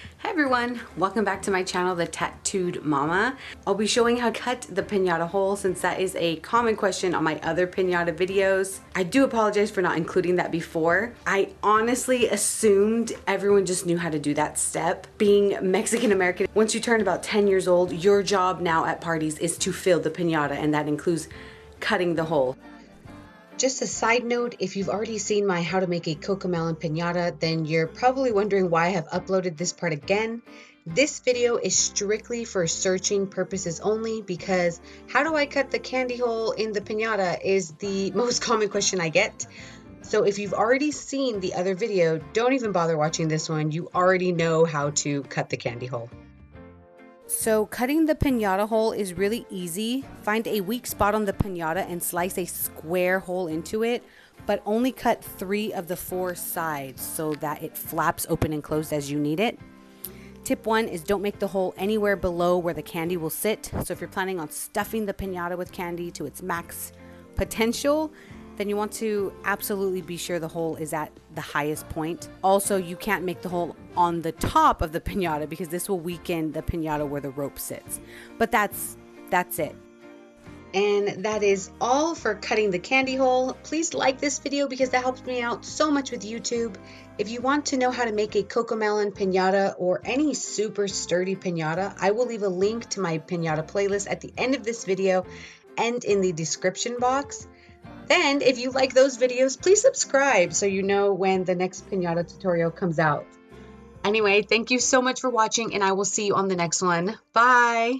Hi everyone, welcome back to my channel, The Tattooed Mama. I'll be showing how to cut the pinata hole since that is a common question on my other pinata videos. I do apologize for not including that before. I honestly assumed everyone just knew how to do that step. Being Mexican American, once you turn about 10 years old, your job now at parties is to fill the pinata, and that includes cutting the hole. Just a side note, if you've already seen my how to make a Cocomelon pinata, then you're probably wondering why I have uploaded this part again. This video is strictly for searching purposes only because how do I cut the candy hole in the pinata is the most common question I get. So if you've already seen the other video, don't even bother watching this one. You already know how to cut the candy hole. So cutting the pinata hole is really easy. Find a weak spot on the pinata and slice a square hole into it, but only cut 3 of the 4 sides so that it flaps open and closed as you need it. Tip 1 is don't make the hole anywhere below where the candy will sit. So if you're planning on stuffing the pinata with candy to its max potential, then you want to absolutely be sure the hole is at the highest point. Also, you can't make the hole on the top of the pinata because this will weaken the pinata where the rope sits. But that's it. And that is all for cutting the candy hole. Please like this video because that helps me out so much with YouTube. If you want to know how to make a Cocomelon pinata or any super sturdy pinata, I will leave a link to my pinata playlist at the end of this video and in the description box. Then, if you like those videos, please subscribe so you know when the next pinata tutorial comes out. Anyway, thank you so much for watching, and I will see you on the next one. Bye!